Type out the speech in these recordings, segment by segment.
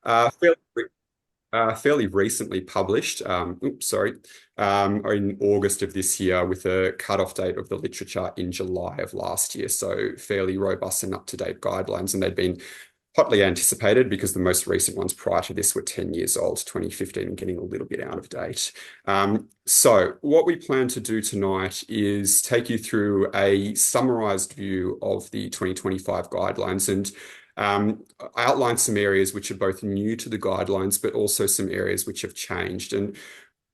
Fairly, fairly recently published, in August of this year with a cutoff date of the literature in July of last year. So fairly robust and up-to-date guidelines, and they've been hotly anticipated because the most recent ones prior to this were 10 years old, 2015, and getting a little bit out of date. So what we plan to do tonight is take you through a summarized view of the 2025 guidelines and outline some areas which are both new to the guidelines, but also some areas which have changed. And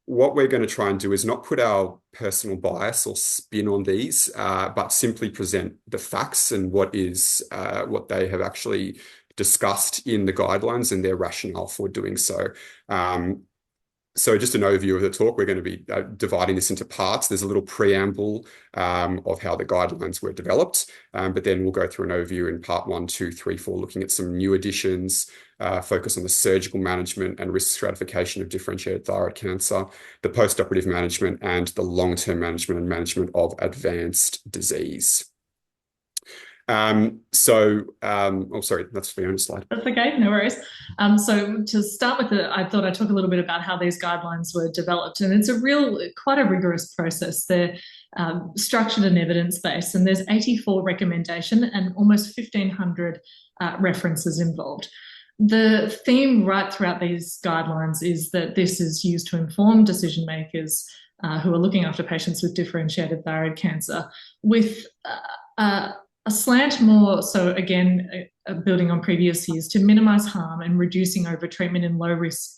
what we're going to try and do is not put our personal bias or spin on these, but simply present the facts and what they have actually discussed in the guidelines and their rationale for doing so. So just an overview of the talk, we're going to be dividing this into parts. There's a little preamble of how the guidelines were developed, but then we'll go through an overview in part 1, 2, 3, 4, looking at some new additions, focus on the surgical management and risk stratification of differentiated thyroid cancer, the post-operative management, and the long-term management and management of advanced disease. Sorry, that's the only slide. That's okay, no worries. So to start with, I thought I'd talk a little bit about how these guidelines were developed, and it's quite a rigorous process. They're structured and evidence-based, and there's 84 recommendations and almost 1,500 references involved. The theme right throughout these guidelines is that this is used to inform decision makers who are looking after patients with differentiated thyroid cancer with a slant more, so again, building on previous years, to minimise harm and reducing overtreatment in low-risk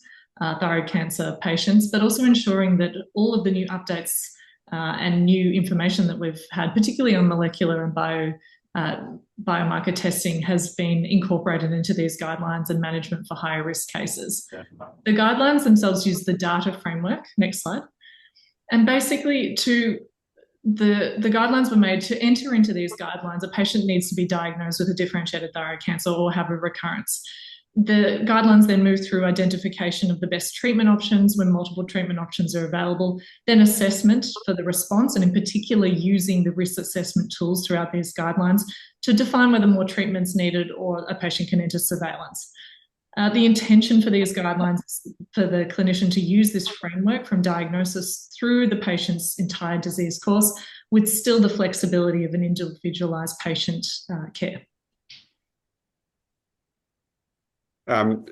thyroid cancer patients, but also ensuring that all of the new updates and new information that we've had, particularly on molecular and biomarker testing, has been incorporated into these guidelines and management for higher risk cases. The guidelines themselves use the data framework, next slide, and basically the guidelines were made to enter into these guidelines. A patient needs to be diagnosed with a differentiated thyroid cancer or have a recurrence. The guidelines then move through identification of the best treatment options when multiple treatment options are available, then assessment for the response, and in particular using the risk assessment tools throughout these guidelines to define whether more treatment's needed or a patient can enter surveillance. The intention for these guidelines is for the clinician to use this framework from diagnosis through the patient's entire disease course, with still the flexibility of an individualised patient care.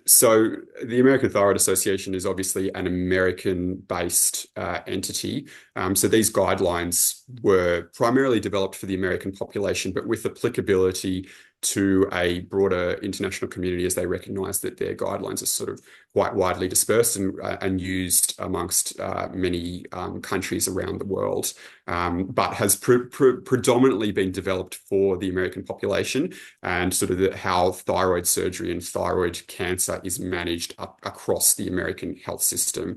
So the American Thyroid Association is obviously an American-based entity. So these guidelines were primarily developed for the American population, but with applicability to a broader international community, as they recognise that their guidelines are sort of quite widely dispersed and used amongst many countries around the world, but has predominantly been developed for the American population and sort of how thyroid surgery and thyroid cancer is managed across the American health system,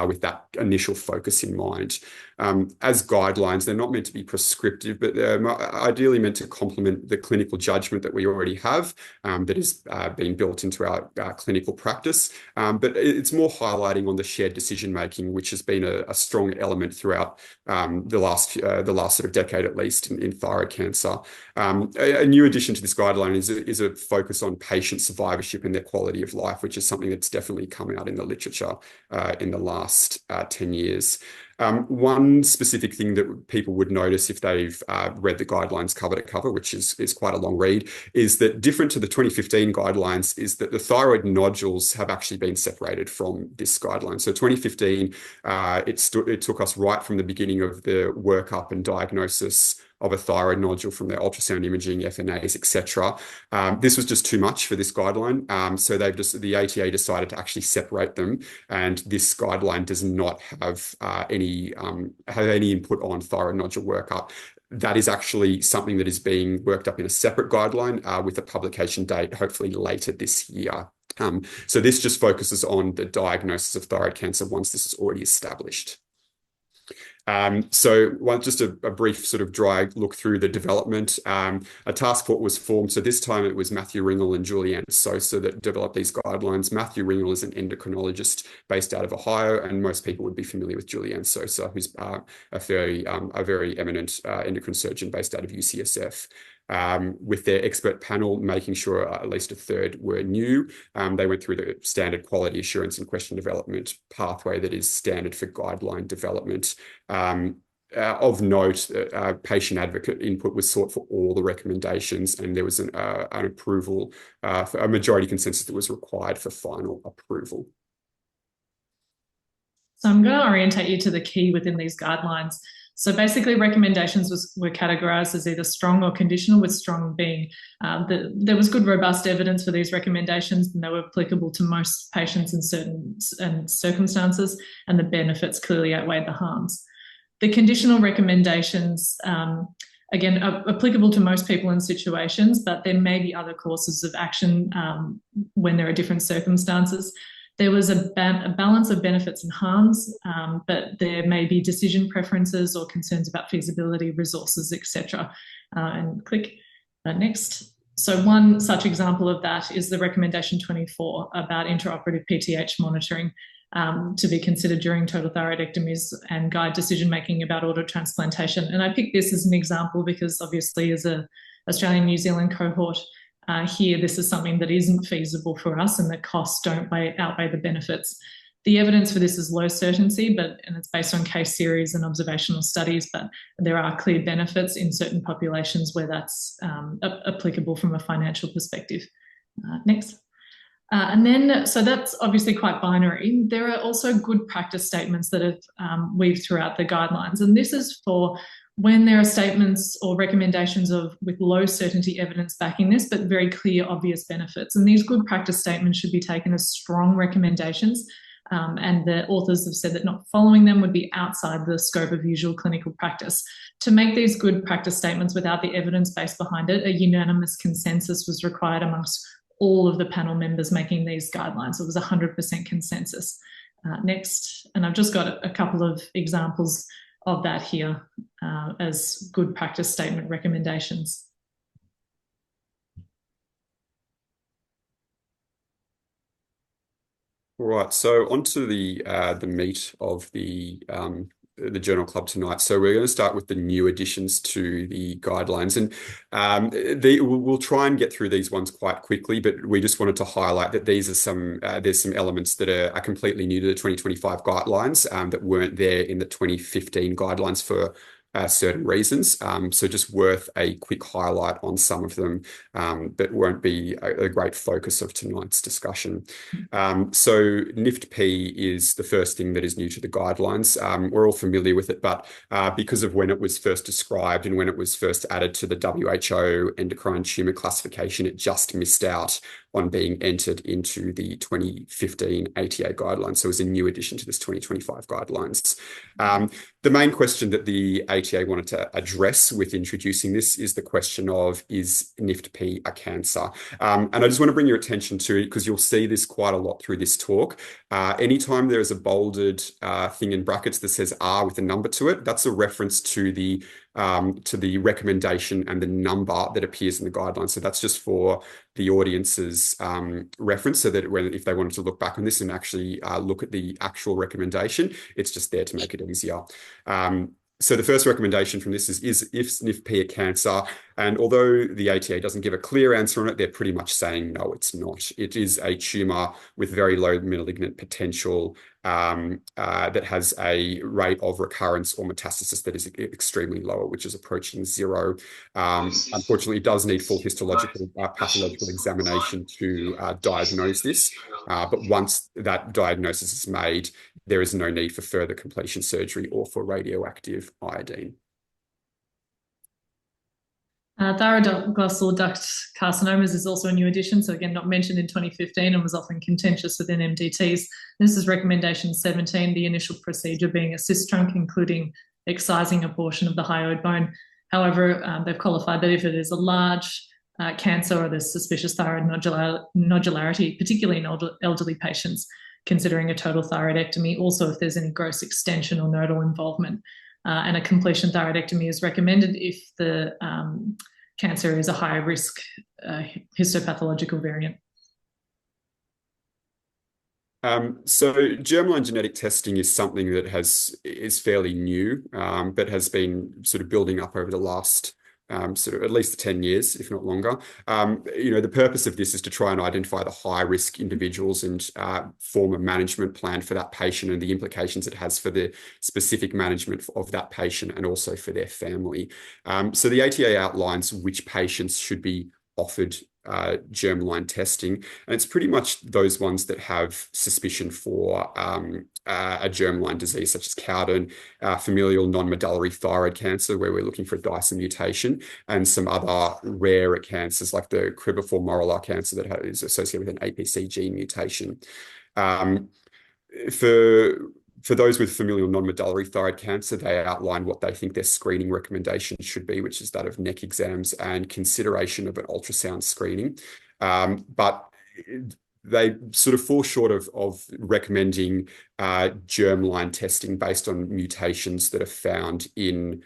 with that initial focus in mind. As guidelines, they're not meant to be prescriptive, but they're ideally meant to complement the clinical judgment that we already have, that is being built into our clinical practice. But it's more highlighting on the shared decision making, which has been a strong element throughout the last sort of decade, at least, in thyroid cancer. A new addition to this guideline is a focus on patient survivorship and their quality of life, which is something that's definitely come out in the literature in the last 10 years. One specific thing that people would notice if they've read the guidelines cover to cover, which is quite a long read, is that different to the 2015 guidelines is that the thyroid nodules have actually been separated from this guideline. So 2015, it took us right from the beginning of the workup and diagnosis of a thyroid nodule from their ultrasound imaging, FNAs, etc. This was just too much for this guideline. So the ATA decided to actually separate them, and this guideline does not have any input on thyroid nodule workup. That is actually something that is being worked up in a separate guideline with a publication date, hopefully later this year. So this just focuses on the diagnosis of thyroid cancer once this is already established. Just a brief sort of dry look through the development. A task force was formed. So this time it was Matthew Ringel and Julianne Sosa that developed these guidelines. Matthew Ringel is an endocrinologist based out of Ohio, and most people would be familiar with Julianne Sosa, who's a very eminent endocrine surgeon based out of UCSF. With their expert panel, making sure at least a third were new. They went through the standard quality assurance and question development pathway that is standard for guideline development. Of note, patient advocate input was sought for all the recommendations, and there was an approval, for a majority consensus that was required for final approval. So I'm going to orientate you to the key within these guidelines. So basically recommendations were categorized as either strong or conditional, with strong being there was good robust evidence for these recommendations, and they were applicable to most patients in certain circumstances, and the benefits clearly outweighed the harms. The conditional recommendations, again, are applicable to most people in situations, but there may be other courses of action when there are different circumstances. There was a balance of benefits and harms, but there may be decision preferences or concerns about feasibility, resources, etc. And click next. So one such example of that is the recommendation 24 about intraoperative PTH monitoring to be considered during total thyroidectomies and guide decision-making about autotransplantation. And I picked this as an example because obviously as an Australian-New Zealand cohort, here, this is something that isn't feasible for us, and the costs don't outweigh the benefits. The evidence for this is low certainty, and it's based on case series and observational studies, but there are clear benefits in certain populations where that's applicable from a financial perspective. Next. So that's obviously quite binary. There are also good practice statements that have weaved throughout the guidelines, and this is for when there are statements or recommendations with low certainty evidence backing this, but very clear, obvious benefits. And these good practice statements should be taken as strong recommendations. And the authors have said that not following them would be outside the scope of usual clinical practice. To make these good practice statements without the evidence base behind it, a unanimous consensus was required amongst all of the panel members making these guidelines. It was 100% consensus. Next, and I've just got a couple of examples of that here as good practice statement recommendations. All right, so onto the meat of the Journal Club tonight. So we're going to start with the new additions to the guidelines, and we'll try and get through these ones quite quickly, but we just wanted to highlight that these are there's some elements that are completely new to the 2025 guidelines that weren't there in the 2015 guidelines for certain reasons. So just worth a quick highlight on some of them, but won't be a great focus of tonight's discussion. So NIFT-P is the first thing that is new to the guidelines. We're all familiar with it, but because of when it was first described and when it was first added to the WHO endocrine tumor classification, it just missed out on being entered into the 2015 ATA guidelines. So it was a new addition to this 2025 guidelines. The main question that the ATA wanted to address with introducing this is the question of, is NIFT-P a cancer? And I just want to bring your attention to it because you'll see this quite a lot through this talk. Anytime there is a bolded thing in brackets that says R with a number to it, that's a reference to the recommendation and the number that appears in the guidelines. So that's just for the audience's reference, so that if they wanted to look back on this and actually look at the actual recommendation, it's just there to make it easier. So the first recommendation from this is if NIFT-P a cancer? And although the ATA doesn't give a clear answer on it, they're pretty much saying, no, it's not. It is a tumor with very low malignant potential that has a rate of recurrence or metastasis that is extremely low, which is approaching 0. Unfortunately, it does need full histological, pathological examination to diagnose this. But once that diagnosis is made, there is no need for further completion surgery or for radioactive iodine. Thyroglosal duct carcinomas is also a new addition, so again, not mentioned in 2015 and was often contentious within MDTs. This is recommendation 17, the initial procedure being a cyst trunk, including excising a portion of the hyoid bone. However, they've qualified that if it is a large cancer or there's suspicious thyroid nodularity, particularly in elderly patients, considering a total thyroidectomy. Also, if there's any gross extension or nodal involvement. and a completion thyroidectomy is recommended if the cancer is a high risk histopathological variant. So germline genetic testing is something that is fairly new, but has been sort of building up over the last sort of at least 10 years, if not longer. The purpose of this is to try and identify the high risk individuals and form a management plan for that patient and the implications it has for the specific management of that patient and also for their family. So the ATA outlines which patients should be offered germline testing, and it's pretty much those ones that have suspicion for a germline disease such as Cowden, familial non-medullary thyroid cancer, where we're looking for a DICER mutation, and some other rarer cancers like the cribriform morellar cancer that is associated with an APC gene mutation. For those with familial non-medullary thyroid cancer, they outline what they think their screening recommendation should be, which is that of neck exams and consideration of an ultrasound screening. But they sort of fall short of recommending germline testing based on mutations that are found in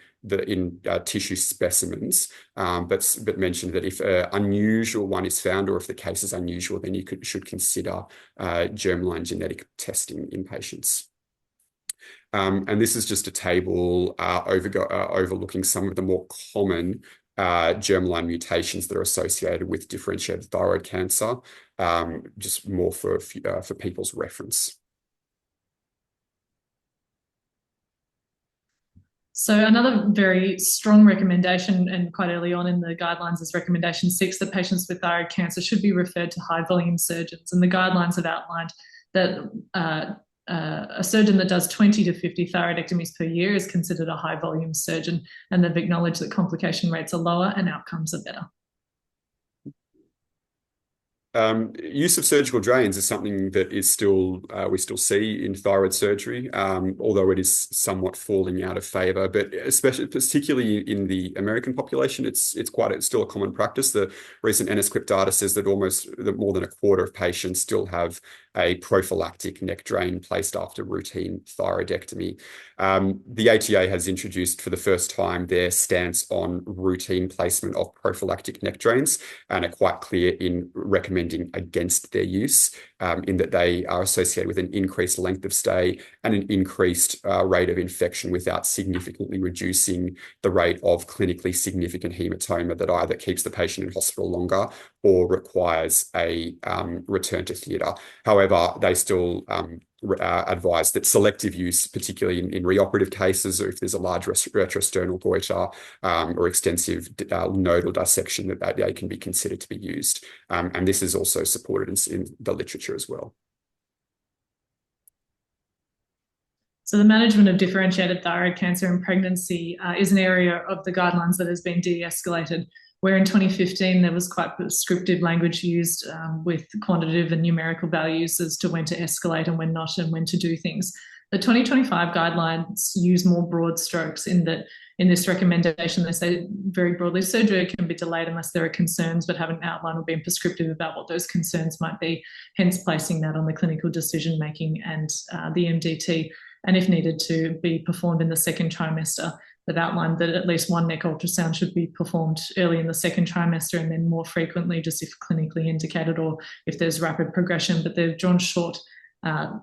tissue specimens, but mentioned that if an unusual one is found or if the case is unusual, then you should consider germline genetic testing in patients. And this is just a table overlooking some of the more common germline mutations that are associated with differentiated thyroid cancer, just more for people's reference. So another very strong recommendation, and quite early on in the guidelines, is recommendation 6, that patients with thyroid cancer should be referred to high volume surgeons. And the guidelines have outlined that a surgeon that does 20 to 50 thyroidectomies per year is considered a high volume surgeon, and they've acknowledged that complication rates are lower and outcomes are better. Use of surgical drains is something that is still we still see in thyroid surgery, although it is somewhat falling out of favor. But particularly in the American population, it's still a common practice. The recent NSQIP data says that more than a quarter of patients still have a prophylactic neck drain placed after routine thyroidectomy. The ATA has introduced for the first time their stance on routine placement of prophylactic neck drains, and are quite clear in recommending against their use, in that they are associated with an increased length of stay and an increased rate of infection without significantly reducing the rate of clinically significant hematoma that either keeps the patient in hospital longer or requires a return to theatre. However, they still advise that selective use, particularly in reoperative cases, or if there's a large retrosternal goiter or extensive nodal dissection, that they can be considered to be used. And this is also supported in the literature as well. So the management of differentiated thyroid cancer in pregnancy is an area of the guidelines that has been de-escalated, where in 2015 there was quite prescriptive language used with quantitative and numerical values as to when to escalate and when not, and when to do things. The 2025 guidelines use more broad strokes in that in this recommendation, they say very broadly, surgery can be delayed unless there are concerns, but haven't outlined or been prescriptive about what those concerns might be, hence placing that on the clinical decision-making and the MDT, and if needed to be performed in the second trimester. They've outlined that at least one neck ultrasound should be performed early in the second trimester, and then more frequently just if clinically indicated or if there's rapid progression, but they've drawn short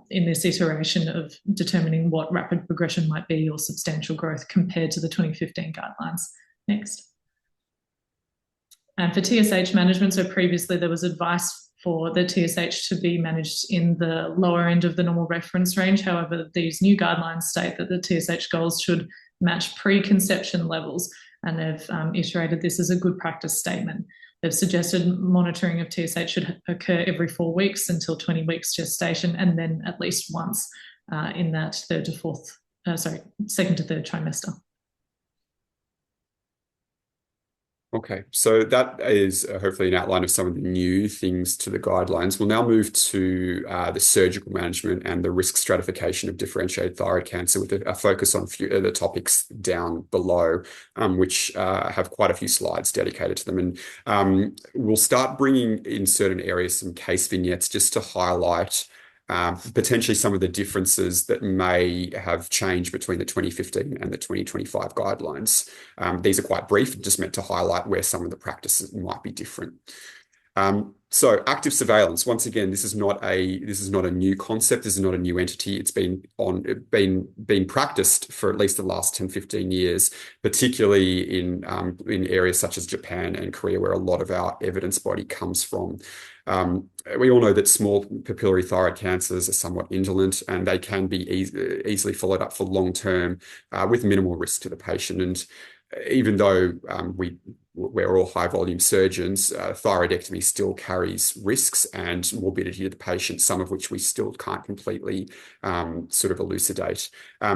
in this iteration of determining what rapid progression might be or substantial growth compared to the 2015 guidelines. Next. And for TSH management, so previously there was advice for the TSH to be managed in the lower end of the normal reference range. However, these new guidelines state that the TSH goals should match preconception levels, and they've iterated this as a good practice statement. They've suggested monitoring of TSH should occur every 4 weeks until 20 weeks gestation, and then at least once in that second to third trimester. Okay, so that is hopefully an outline of some of the new things to the guidelines. We'll now move to the surgical management and the risk stratification of differentiated thyroid cancer, with a focus on the topics down below, which have quite a few slides dedicated to them. And we'll start bringing in certain areas some case vignettes just to highlight potentially some of the differences that may have changed between the 2015 and the 2025 guidelines. These are quite brief, just meant to highlight where some of the practices might be different. So active surveillance, once again, this is not a new concept. This is not a new entity. It's been practiced for at least the last 10, 15 years, particularly in areas such as Japan and Korea, where a lot of our evidence body comes from. We all know that small papillary thyroid cancers are somewhat indolent, and they can be easily followed up for long term with minimal risk to the patient. And even though we're all high volume surgeons, thyroidectomy still carries risks and morbidity to the patient, some of which we still can't completely sort of elucidate.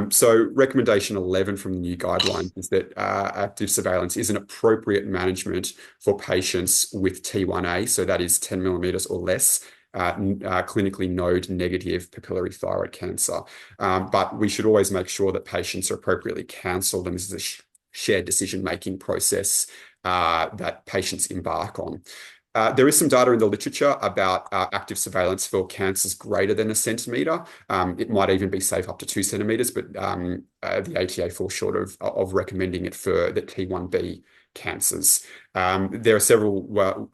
So recommendation 11 from the new guidelines is that active surveillance is an appropriate management for patients with T1A, so that is 10 millimeters or less, clinically node negative papillary thyroid cancer. But we should always make sure that patients are appropriately counseled, and this is a shared decision-making process that patients embark on. There is some data in the literature about active surveillance for cancers greater than a centimetre. It might even be safe up to 2 centimetres, but the ATA falls short of recommending it for the T1B cancers. There are several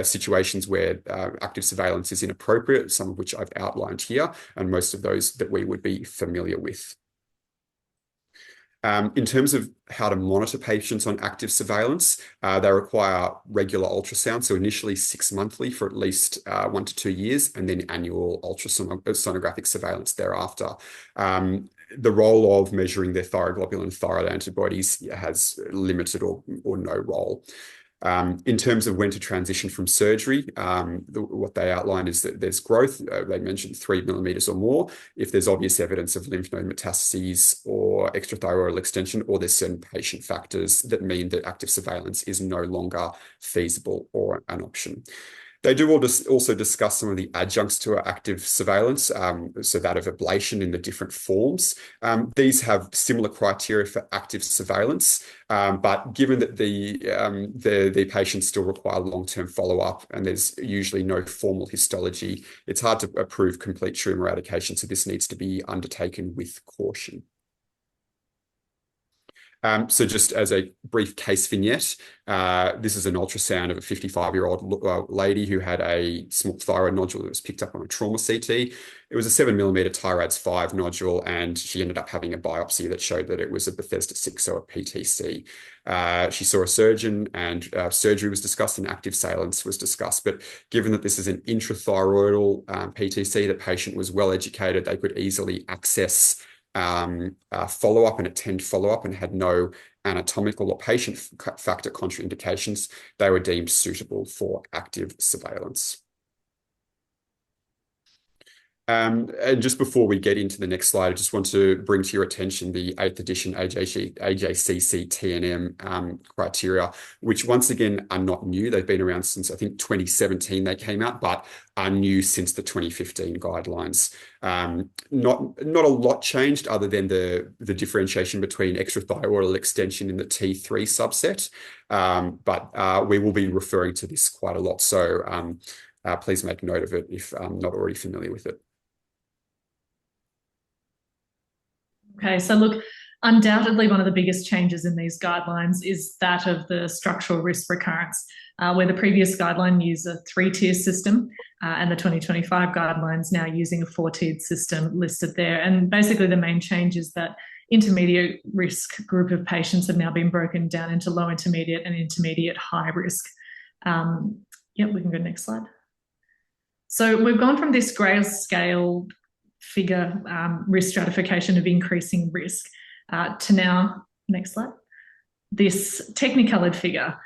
situations where active surveillance is inappropriate, some of which I've outlined here, and most of those that we would be familiar with. In terms of how to monitor patients on active surveillance, they require regular ultrasound, so initially 6-monthly for at least 1 to 2 years, and then annual ultrasonographic surveillance thereafter. The role of measuring their thyroglobulin and thyroid antibodies has limited or no role. In terms of when to transition from surgery, what they outline is that there's growth. They mentioned 3 millimeters or more. If there's obvious evidence of lymph node metastases or extrathyroidal extension, or there's certain patient factors that mean that active surveillance is no longer feasible or an option. They do also discuss some of the adjuncts to active surveillance, so that of ablation in the different forms. These have similar criteria for active surveillance, but given that the patients still require long-term follow-up and there's usually no formal histology, it's hard to approve complete tumor eradication, so this needs to be undertaken with caution. So just as a brief case vignette, this is an ultrasound of a 55-year-old lady who had a small thyroid nodule that was picked up on a trauma CT. It was a 7 millimeter TIRADS 5 nodule, and she ended up having a biopsy that showed that it was a Bethesda 6, so a PTC. She saw a surgeon, and surgery was discussed and active surveillance was discussed. But given that this is an intrathyroidal PTC, the patient was well educated, they could easily access follow-up and attend follow-up and had no anatomical or patient factor contraindications, they were deemed suitable for active surveillance. And just before we get into the next slide, I just want to bring to your attention the 8th edition AJCC TNM criteria, which once again are not new. They've been around since, I think, 2017 they came out, but are new since the 2015 guidelines. Not a lot changed other than the differentiation between extrathyroidal extension in the T3 subset, but we will be referring to this quite a lot, so please make note of it if not already familiar with it. Okay, so look, undoubtedly one of the biggest changes in these guidelines is that of the structural risk recurrence, where the previous guideline used a 3-tier system and the 2025 guidelines now using a 4-tiered system listed there. And basically the main change is that intermediate risk group of patients have now been broken down into low intermediate and intermediate high risk. Yep, we can go next slide. So we've gone from this grayscale figure risk stratification of increasing risk to now, next slide, this technicolored figure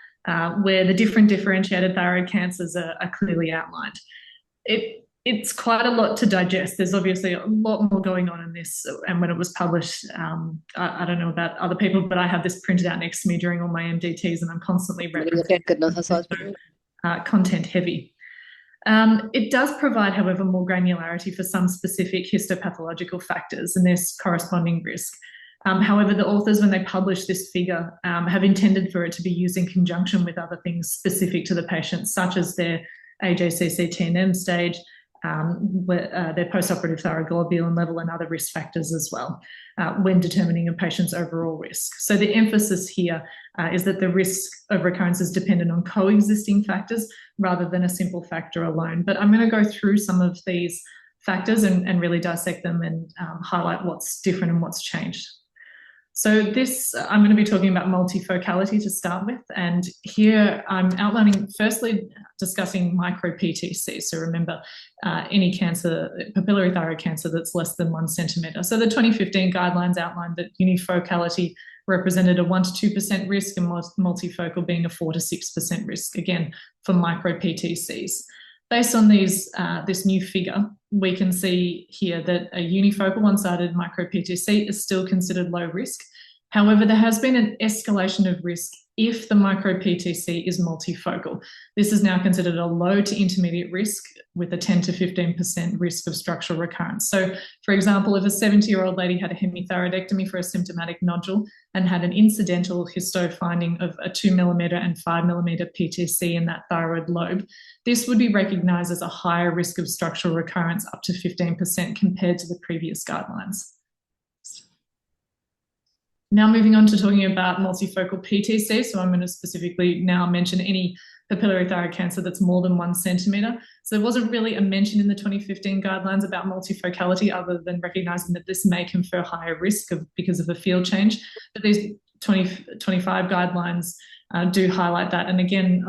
where the different differentiated thyroid cancers are clearly outlined. It's quite a lot to digest. There's obviously a lot more going on in this, and when it was published, I don't know about other people, but I have this printed out next to me during all my MDTs, and I'm constantly reading content heavy. It does provide, however, more granularity for some specific histopathological factors and there's corresponding risk. However, the authors, when they publish this figure, have intended for it to be used in conjunction with other things specific to the patient, such as their AJCC TNM stage, their postoperative thyroglobulin level and other risk factors as well when determining a patient's overall risk. So the emphasis here is that the risk of recurrence is dependent on coexisting factors rather than a simple factor alone. But I'm going to go through some of these factors and really dissect them and highlight what's different and what's changed. So this, I'm going to be talking about multifocality to start with. And here I'm outlining, firstly, discussing micro-PTC. So remember, any cancer, papillary thyroid cancer that's less than 1 centimetre. So the 2015 guidelines outlined that unifocality represented a 1 to 2% risk and multifocal being a 4 to 6% risk, again, for micro-PTCs. Based on these, this new figure, we can see here that a unifocal one-sided micro-PTC is still considered low risk. However, there has been an escalation of risk if the micro-PTC is multifocal. This is now considered a low to intermediate risk with a 10 to 15% risk of structural recurrence. So, for example, if a 70-year-old lady had a hemithyroidectomy for a symptomatic nodule and had an incidental histo finding of a 2 millimetre and 5 millimetre PTC in that thyroid lobe, this would be recognised as a higher risk of structural recurrence, up to 15% compared to the previous guidelines. Now moving on to talking about multifocal PTC. So I'm going to specifically now mention any papillary thyroid cancer that's more than 1 centimetre. So there wasn't really a mention in the 2015 guidelines about multifocality other than recognising that this may confer higher risk because of a field change. But these 2025 guidelines do highlight that. And again,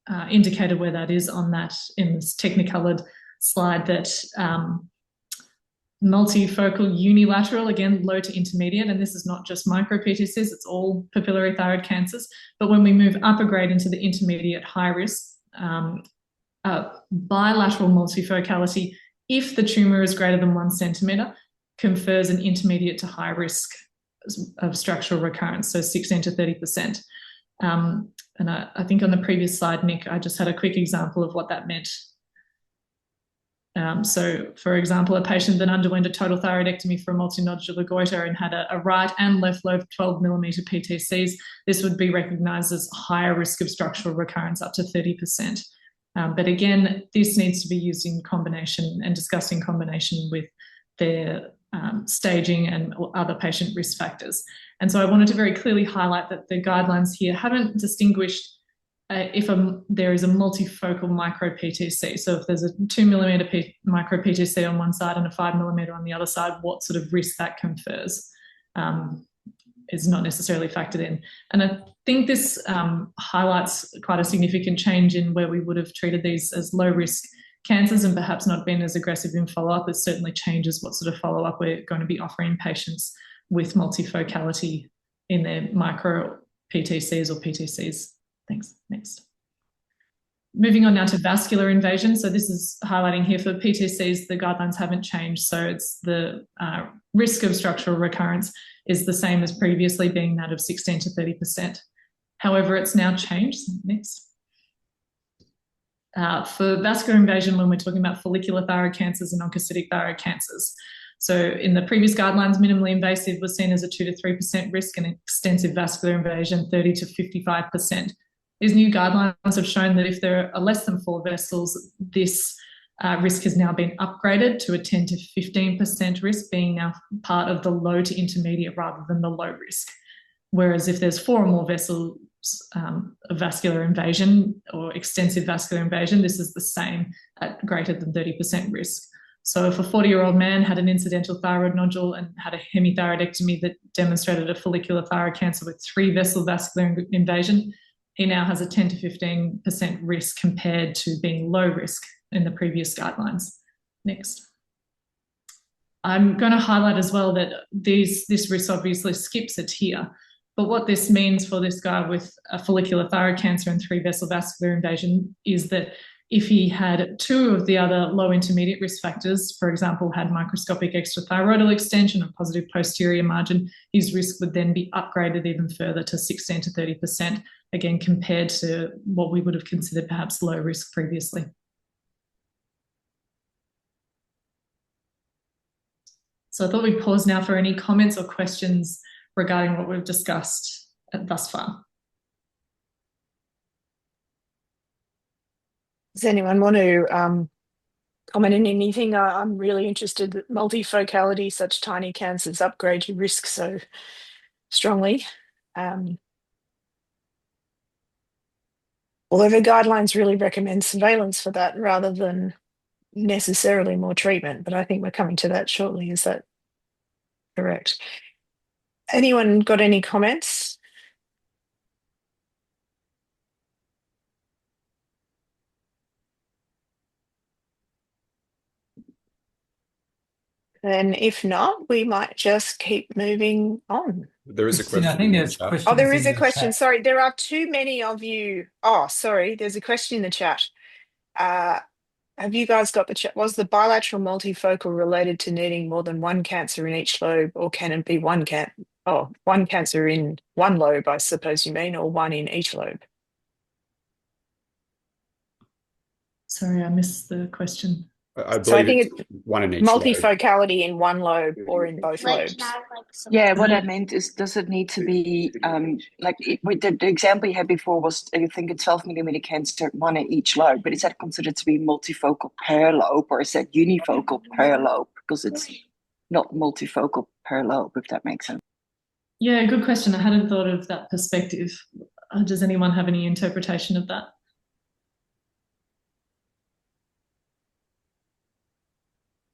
I've indicated where that is on that in this technicoloured slide that multifocal unilateral, again, low to intermediate, and this is not just micro-PTCs, it's all papillary thyroid cancers. But when we move up a grade into the intermediate high risk, bilateral multifocality, if the tumour is greater than 1 centimetre, confers an intermediate to high risk of structural recurrence, so 16 to 30%. And I think on the previous slide, Nick, I just had a quick example of what that meant. So, for example, a patient that underwent a total thyroidectomy for a multinodular goiter and had a right and left lobe 12 millimetre PTCs, this would be recognised as higher risk of structural recurrence, up to 30%. But again, this needs to be used in combination and discussed in combination with their staging and other patient risk factors. And so I wanted to very clearly highlight that the guidelines here haven't distinguished if there is a multifocal micro-PTC. So if there's a 2 millimetre micro-PTC on one side and a 5 millimetre on the other side, what sort of risk that confers is not necessarily factored in. And I think this highlights quite a significant change in where we would have treated these as low-risk cancers and perhaps not been as aggressive in follow-up. It certainly changes what sort of follow-up we're going to be offering patients with multifocality in their micro-PTCs or PTCs. Thanks. Next. Moving on now to vascular invasion. So this is highlighting here for PTCs, the guidelines haven't changed. So it's the risk of structural recurrence is the same as previously, being that of 16 to 30%. However, it's now changed. Next. For vascular invasion, when we're talking about follicular thyroid cancers and oncocytic thyroid cancers. So in the previous guidelines, minimally invasive was seen as a 2 to 3% risk and extensive vascular invasion, 30 to 55%. These new guidelines have shown that if there are less than 4 vessels, this risk has now been upgraded to a 10 to 15% risk, being now part of the low to intermediate rather than the low risk. Whereas if there's 4 or more vessels of vascular invasion or extensive vascular invasion, this is the same at greater than 30% risk. So if a 40-year-old man had an incidental thyroid nodule and had a hemithyroidectomy that demonstrated a follicular thyroid cancer with 3 vessel vascular invasion, he now has a 10 to 15% risk compared to being low risk in the previous guidelines. Next. I'm going to highlight as well that this risk obviously skips a tier, but what this means for this guy with a follicular thyroid cancer and 3 vessel vascular invasion is that if he had 2 of the other low intermediate risk factors, for example, had microscopic extrathyroidal extension or positive posterior margin, his risk would then be upgraded even further to 16 to 30%, again, compared to what we would have considered perhaps low risk previously. So I thought we'd pause now for any comments or questions regarding what we've discussed thus far. Does anyone want to comment on anything. I'm really interested that multifocality, such tiny cancers upgrade your risk so strongly. Although the guidelines really recommend surveillance for that rather than necessarily more treatment, but I think we're coming to that shortly. Is that correct? Anyone got any comments? Then if not, we might just keep moving on. There is a Christine, question. I think In the there's chat. questions. Oh, there is in a the question. chat. Sorry, there are too many of you. Oh, sorry, there's a question in the chat. Have you guys got the chat? Was the bilateral multifocal related to needing more than one cancer in each lobe, or can it be one cancer in one lobe, I suppose you mean, or one in each lobe? Sorry, I missed the question. I So I believe think it's one in each lobe. multifocality in one lobe or in both lobes. Yeah, what I meant is, does it need to be with the example you had before was, I think, a 12 mm cancer, one in each lobe, but is that considered to be multifocal per lobe, or is that unifocal per lobe? Because it's not multifocal per lobe, if that makes sense. Yeah, good question. I hadn't thought of that perspective. Does anyone have any interpretation of that?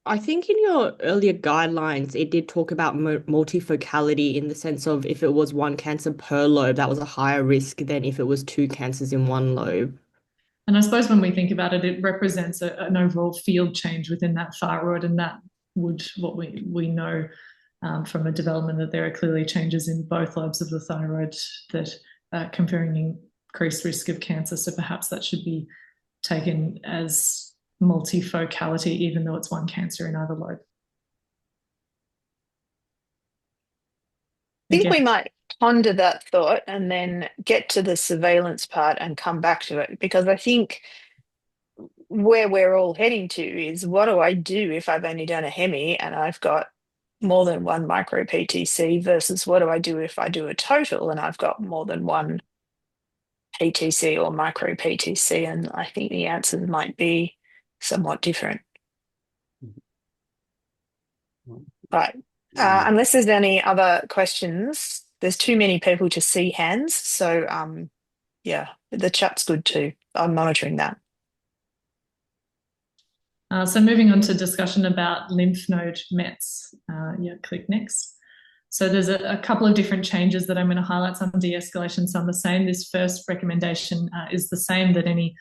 I think in your earlier guidelines, it did talk about multifocality in the sense of if it was one cancer per lobe, that was a higher risk than if it was two cancers in one lobe. And I suppose when we think about it, it represents an overall field change within that thyroid, and that would, what we know from a development, that there are clearly changes in both lobes of the thyroid that are conferring increased risk of cancer. So perhaps that should be taken as multifocality, even though it's one cancer in either lobe. I think we might ponder that thought and then get to the surveillance part and come back to it, because I think where we're all heading to is, what do I do if I've only done a hemi and I've got more than one micro PTC, versus what do I do if I do a total and I've got more than one PTC or micro PTC? And I think the answers might be somewhat different. Right. Unless there's any other questions, there's too many people to see hands. So yeah, the chat's good too. I'm monitoring that. So moving on to discussion about lymph node METs. Click next. So there's a couple of different changes that I'm going to highlight, some de-escalation, some the same. This first recommendation is the same, that any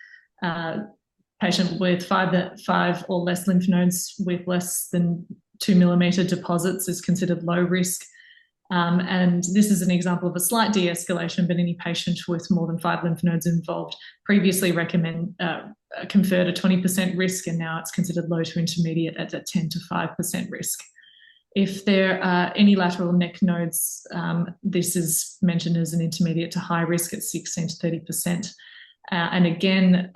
patient with five or less lymph nodes with less than 2 millimeter deposits is considered low risk. And this is an example of a slight de-escalation, but any patient with more than 5 lymph nodes involved previously conferred a 20% risk, and now it's considered low to intermediate at a 10 to 5% risk. If there are any lateral neck nodes, this is mentioned as an intermediate to high risk at 16 to 30%. And again,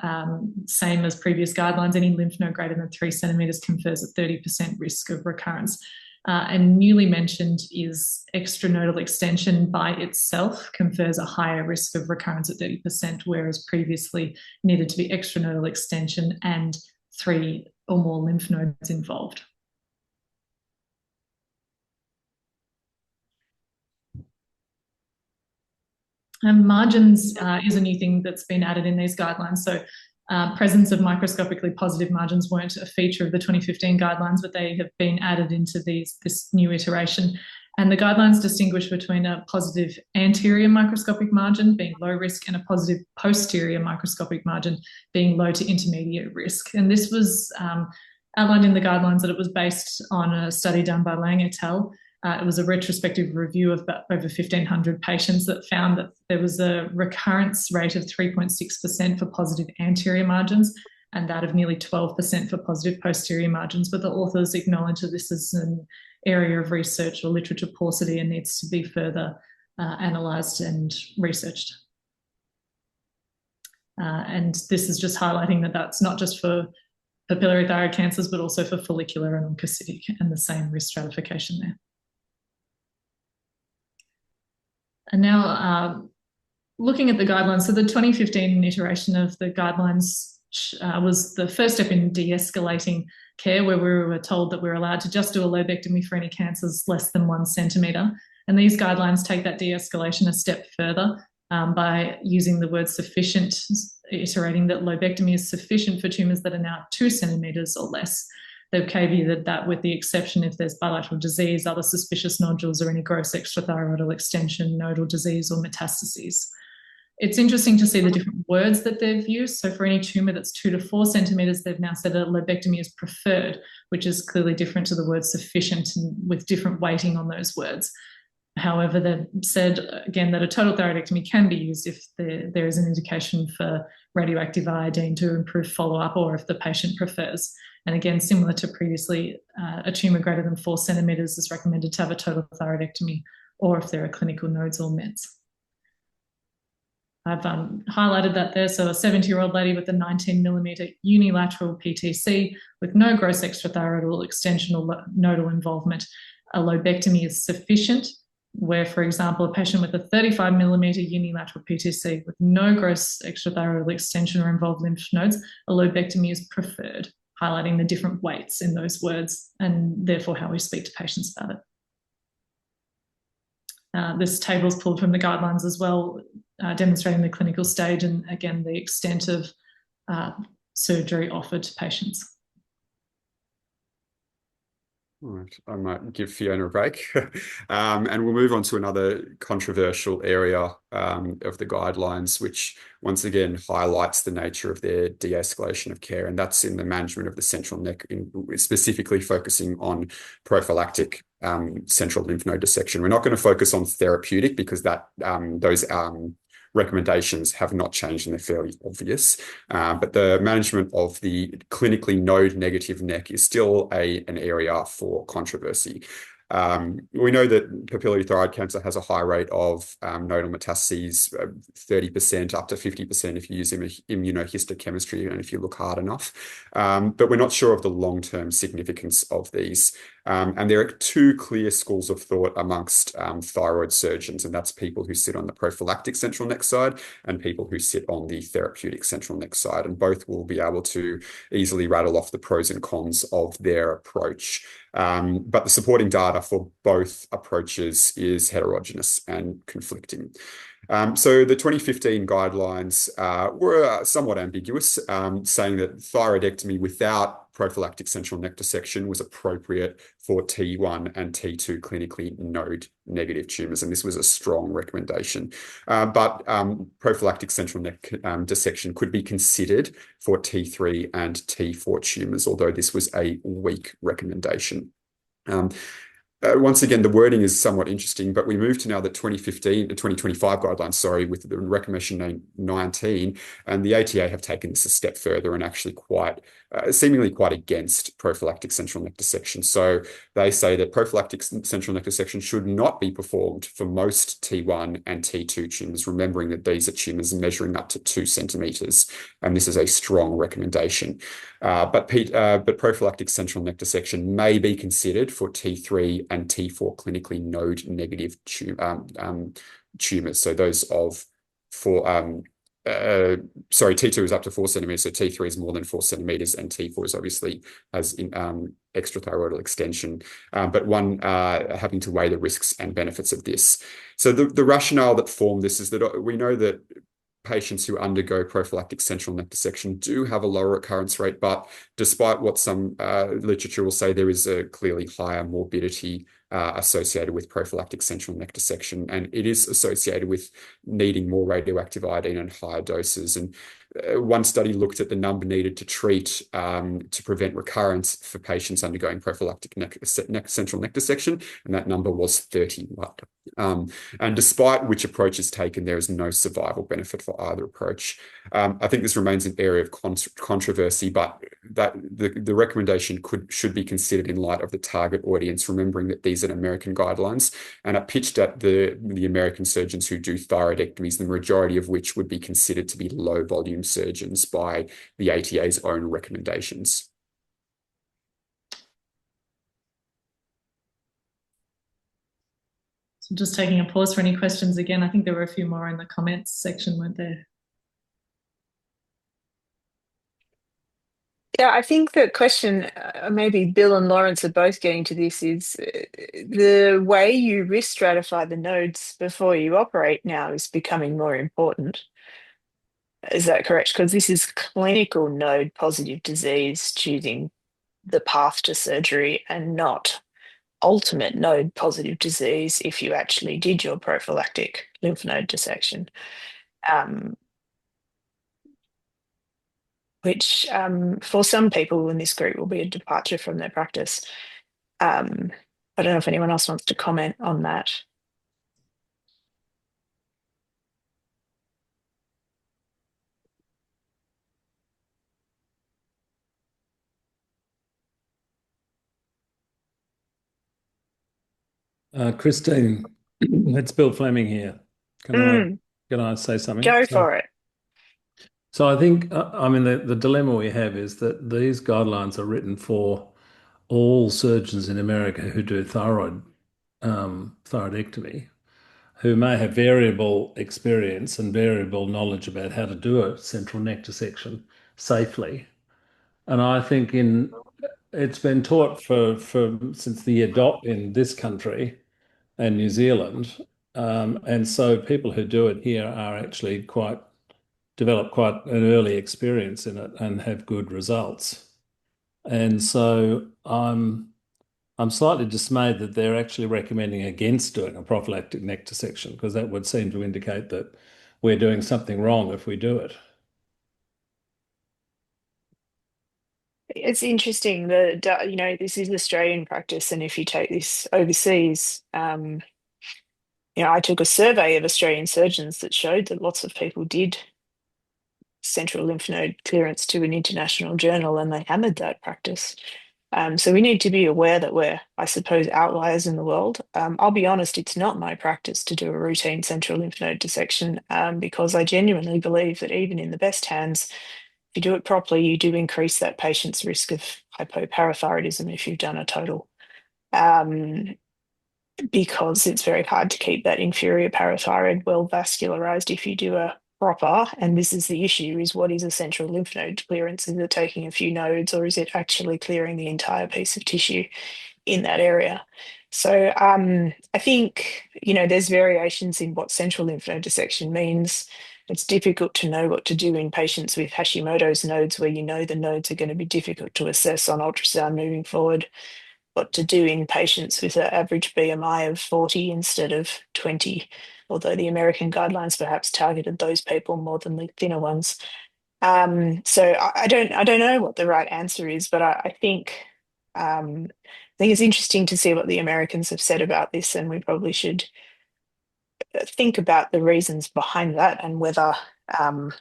same as previous guidelines, any lymph node greater than 3 centimetres confers a 30% risk of recurrence. And newly mentioned is extranodal extension by itself confers a higher risk of recurrence at 30%, whereas previously needed to be extranodal extension and 3 or more lymph nodes involved. And margins is a new thing that's been added in these guidelines. So presence of microscopically positive margins weren't a feature of the 2015 guidelines, but they have been added into this new iteration. And the guidelines distinguish between a positive anterior microscopic margin being low risk and a positive posterior microscopic margin being low to intermediate risk. And this was outlined in the guidelines that it was based on a study done by Lang et al. It was a retrospective review of about over 1,500 patients that found that there was a recurrence rate of 3.6% for positive anterior margins and that of nearly 12% for positive posterior margins. But the authors acknowledge that this is an area of research or literature paucity and needs to be further analysed and researched. And this is just highlighting that that's not just for papillary thyroid cancers, but also for follicular and oncocytic, and the same risk stratification there. And now looking at the guidelines, so the 2015 iteration of the guidelines which was the first step in de-escalating care, where we were told that we're allowed to just do a lobectomy for any cancers less than 1 centimetre. And these guidelines take that de-escalation a step further by using the word sufficient, iterating that lobectomy is sufficient for tumours that are now 2 centimetres or less. They've caveated that with the exception if there's bilateral disease, other suspicious nodules, or any gross extrathyroidal extension, nodal disease, or metastases. It's interesting to see the different words that they've used. So for any tumour that's 2 to 4 centimetres, they've now said that lobectomy is preferred, which is clearly different to the word sufficient and with different weighting on those words. However, they've said, again, that a total thyroidectomy can be used if there is an indication for radioactive iodine to improve follow-up, or if the patient prefers. And again, similar to previously, a tumour greater than 4 centimetres is recommended to have a total thyroidectomy, or if there are clinical nodes or mets. I've highlighted that there. So a 70-year-old lady with a 19-millimetre unilateral PTC with no gross extrathyroidal extension or nodal involvement, a lobectomy is sufficient. Where, for example, a patient with a 35-millimetre unilateral PTC with no gross extrathyroidal extension or involved lymph nodes, a lobectomy is preferred, highlighting the different weights in those words and therefore how we speak to patients about it. This table is pulled from the guidelines as well, demonstrating the clinical stage and, again, the extent of surgery offered to patients. All right, I might give Fiona a break. And we'll move on to another controversial area of the guidelines, which once again highlights the nature of their de-escalation of care, and that's in the management of the central neck, specifically focusing on prophylactic central lymph node dissection. We're not going to focus on therapeutic because those recommendations have not changed and they're fairly obvious. But the management of the clinically node-negative neck is still an area for controversy. We know that papillary thyroid cancer has a high rate of nodal metastases, 30% up to 50% if you use immunohistochemistry and if you look hard enough. But we're not sure of the long-term significance of these. And there are 2 clear schools of thought amongst thyroid surgeons, and that's people who sit on the prophylactic central neck side and people who sit on the therapeutic central neck side. And both will be able to easily rattle off the pros and cons of their approach. But the supporting data for both approaches is heterogeneous and conflicting. So the 2015 guidelines were somewhat ambiguous, saying that thyroidectomy without prophylactic central neck dissection was appropriate for T1 and T2 clinically node-negative tumours, and this was a strong recommendation. But prophylactic central neck dissection could be considered for T3 and T4 tumours, although this was a weak recommendation. Once again, the wording is somewhat interesting, but we move to now the 2025 guidelines, with the recommendation 19, and the ATA have taken this a step further and actually seemingly quite against prophylactic central neck dissection. So they say that prophylactic central neck dissection should not be performed for most T1 and T2 tumours, remembering that these are tumours measuring up to 2 centimetres, and this is a strong recommendation. But prophylactic central neck dissection may be considered for T3 and T4 clinically node-negative tumours. So those of T2 is up to 4 centimetres, so T3 is more than 4 centimetres, and T4 is obviously has extrathyroidal extension, but one having to weigh the risks and benefits of this. So the rationale that formed this is that we know that patients who undergo prophylactic central neck dissection do have a lower recurrence rate, but despite what some literature will say, there is a clearly higher morbidity associated with prophylactic central neck dissection, and it is associated with needing more radioactive iodine and higher doses. And one study looked at the number needed to treat to prevent recurrence for patients undergoing prophylactic central neck dissection, and that number was 31. And despite which approach is taken, there is no survival benefit for either approach. I think this remains an area of controversy, but that the recommendation should be considered in light of the target audience, remembering that these are American guidelines and are pitched at the American surgeons who do thyroidectomies, the majority of which would be considered to be low volume surgeons by the ATA's own recommendations. So just taking a pause for any questions again. I think there were a few more in the comments section, weren't there? Yeah, I think the question, maybe Bill and Lawrence are both getting to this, is the way you risk stratify the nodes before you operate now is becoming more important. Is that correct? Because this is clinical node positive disease, choosing the path to surgery, and not ultimate node positive disease if you actually did your prophylactic lymph node dissection. Which for some people in this group will be a departure from their practice. I don't know if anyone else wants to comment on that. Christine, it's Bill Fleming here. Can I say something? Go for it. So I think, I mean, the dilemma we have is that these guidelines are written for all surgeons in America who do thyroidectomy, who may have variable experience and variable knowledge about how to do a central neck dissection safely. And I think it's been taught for since the year dot in this country and New Zealand. And so people who do it here are actually develop quite an early experience in it and have good results. And so I'm slightly dismayed that they're actually recommending against doing a prophylactic neck dissection, because that would seem to indicate that we're doing something wrong if we do it. It's interesting that, this is Australian practice, and if you take this overseas, I took a survey of Australian surgeons that showed that lots of people did central lymph node clearance to an international journal, and they hammered that practice. So we need to be aware that we're, I suppose, outliers in the world. I'll be honest, it's not my practice to do a routine central lymph node dissection, because I genuinely believe that even in the best hands, if you do it properly, you do increase that patient's risk of hypoparathyroidism if you've done a total, because it's very hard to keep that inferior parathyroid well vascularized if you do a proper, and this is the issue, is what is a central lymph node clearance? Is it taking a few nodes, or is it actually clearing the entire piece of tissue in that area? So I think, there's variations in what central lymph node dissection means. It's difficult to know what to do in patients with Hashimoto's nodes, where the nodes are going to be difficult to assess on ultrasound moving forward. What to do in patients with an average BMI of 40 instead of 20, although the American guidelines perhaps targeted those people more than the thinner ones. So I don't know what the right answer is, but I think it's interesting to see what the Americans have said about this, and we probably should think about the reasons behind that and whether that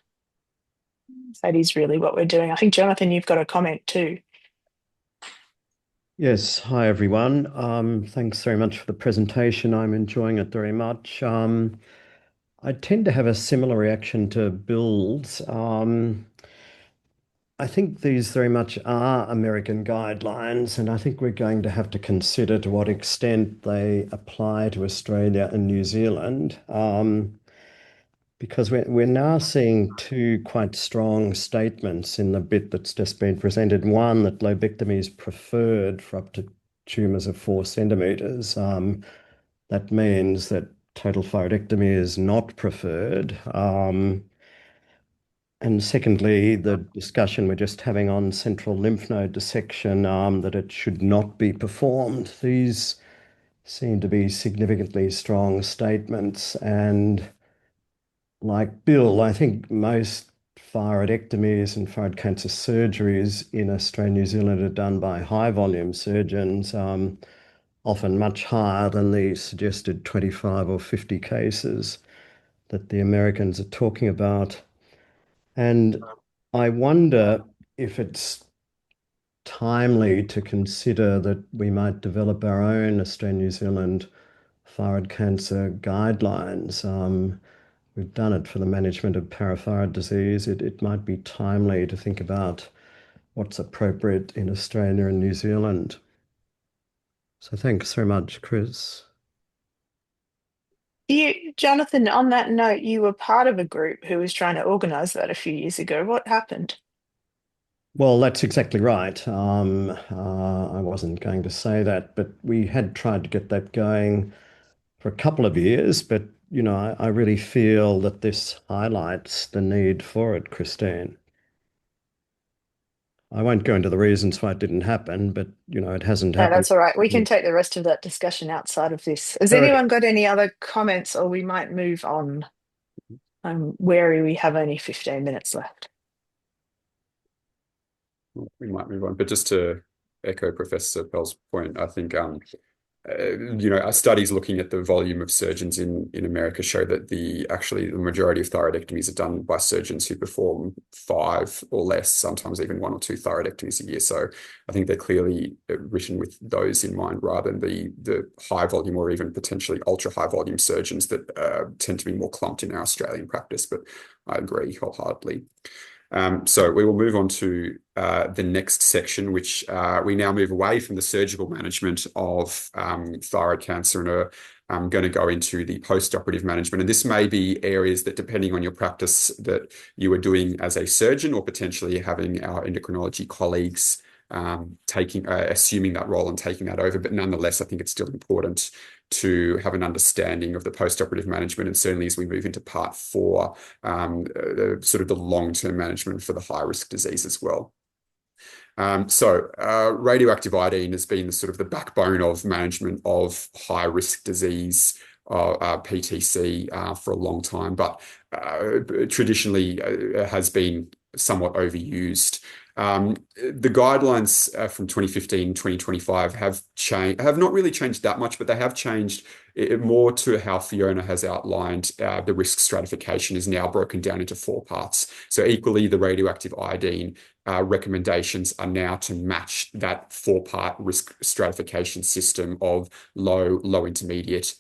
is really what we're doing. I think, Jonathan, you've got a comment too. Yes, hi everyone. Thanks very much for the presentation. I'm enjoying it very much. I tend to have a similar reaction to Bill's. I think these very much are American guidelines, and I think we're going to have to consider to what extent they apply to Australia and New Zealand. Because we're now seeing two quite strong statements in the bit that's just been presented. One, that lobectomy is preferred for up to tumours of 4 centimetres. That means that total thyroidectomy is not preferred. And secondly, the discussion we're just having on central lymph node dissection, that it should not be performed. These seem to be significantly strong statements, and like Bill, I think most thyroidectomies and thyroid cancer surgeries in Australia and New Zealand are done by high volume surgeons, often much higher than the suggested 25 or 50 cases that the Americans are talking about. And I wonder if it's timely to consider that we might develop our own Australia New Zealand thyroid cancer guidelines. We've done it for the management of parathyroid disease. It might be timely to think about what's appropriate in Australia and New Zealand. So thanks very much, Chris. Jonathan, on that note, you were part of a group who was trying to organise that a few years ago. What happened? Well, that's exactly right. I wasn't going to say that, but we had tried to get that going for a couple of years. But, I really feel that this highlights the need for it, Christine. I won't go into the reasons why it didn't happen, but, it hasn't No, happened. that's all right. We can take the rest of that discussion outside of this. Has Eric, anyone got any other comments, or we might move on? I'm wary we have only 15 minutes left. We might move on, but just to echo Professor Pell's point, I think our studies looking at the volume of surgeons in America show that the majority of thyroidectomies are done by surgeons who perform 5 or less, sometimes even 1 or 2 thyroidectomies a year. So I think they're clearly written with those in mind rather than the high volume or even potentially ultra high volume surgeons that tend to be more clumped in our Australian practice. But I agree wholeheartedly. So we will move on to the next section, which we now move away from the surgical management of thyroid cancer and are going to go into the post-operative management. And this may be areas that, depending on your practice, that you are doing as a surgeon or potentially having our endocrinology colleagues assuming that role and taking that over. But nonetheless, I think it's still important to have an understanding of the post-operative management, and certainly as we move into part 4, sort of the long-term management for the high-risk disease as well. Radioactive iodine has been sort of the backbone of management of high-risk disease, PTC, for a long time, but traditionally has been somewhat overused. The guidelines from 2015, 2025 have not really changed that much, but they have changed more to how Fiona has outlined. The risk stratification is now broken down into 4 parts. So equally, the radioactive iodine recommendations are now to match that 4-part risk stratification system of low, intermediate,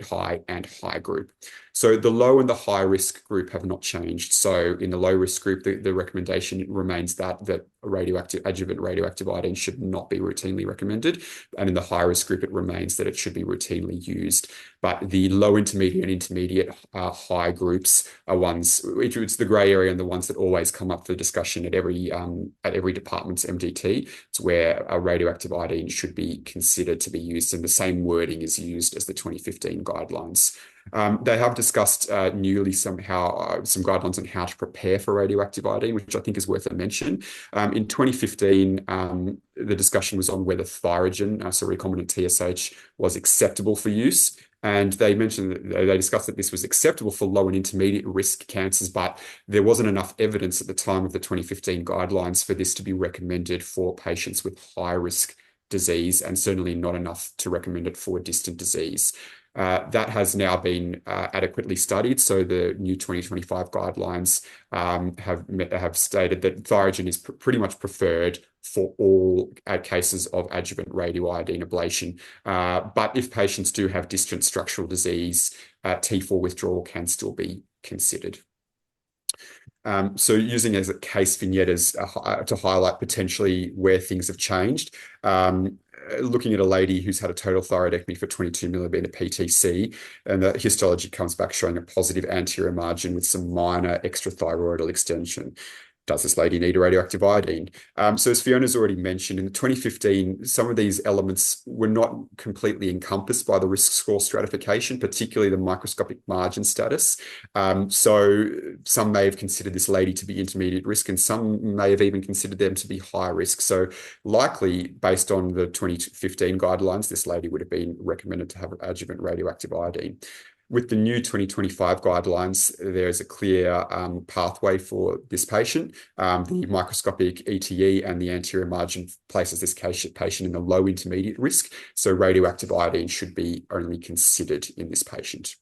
high, and high group. So the low and the high risk group have not changed. So in the low risk group, the recommendation remains that adjuvant radioactive iodine should not be routinely recommended. And in the high risk group, it remains that it should be routinely used. But the low, intermediate, and intermediate high groups are ones, it's the grey area and the ones that always come up for discussion at every department's MDT. It's where a radioactive iodine should be considered to be used, and the same wording is used as the 2015 guidelines. They have discussed newly some guidelines on how to prepare for radioactive iodine, which I think is worth a mention. In 2015, the discussion was on whether Thyrogen, so recombinant TSH, was acceptable for use. And they discussed that this was acceptable for low and intermediate risk cancers, but there wasn't enough evidence at the time of the 2015 guidelines for this to be recommended for patients with high risk disease, and certainly not enough to recommend it for distant disease. That has now been adequately studied. So the new 2025 guidelines have stated that Thyrogen is pretty much preferred for all cases of adjuvant radioiodine ablation. But if patients do have distant structural disease, T4 withdrawal can still be considered. So using as a case vignettes to highlight potentially where things have changed. Looking at a lady who's had a total thyroidectomy for 22 millimeter PTC, and the histology comes back showing a positive anterior margin with some minor extrathyroidal extension. Does this lady need a radioactive iodine? So as Fiona's already mentioned, in 2015, some of these elements were not completely encompassed by the risk score stratification, particularly the microscopic margin status. So some may have considered this lady to be intermediate risk, and some may have even considered them to be high risk. So likely, based on the 2015 guidelines, this lady would have been recommended to have adjuvant radioactive iodine. With the new 2025 guidelines, there is a clear pathway for this patient. The microscopic ETE and the anterior margin places this patient in the low intermediate risk. So radioactive iodine should be only considered in this patient.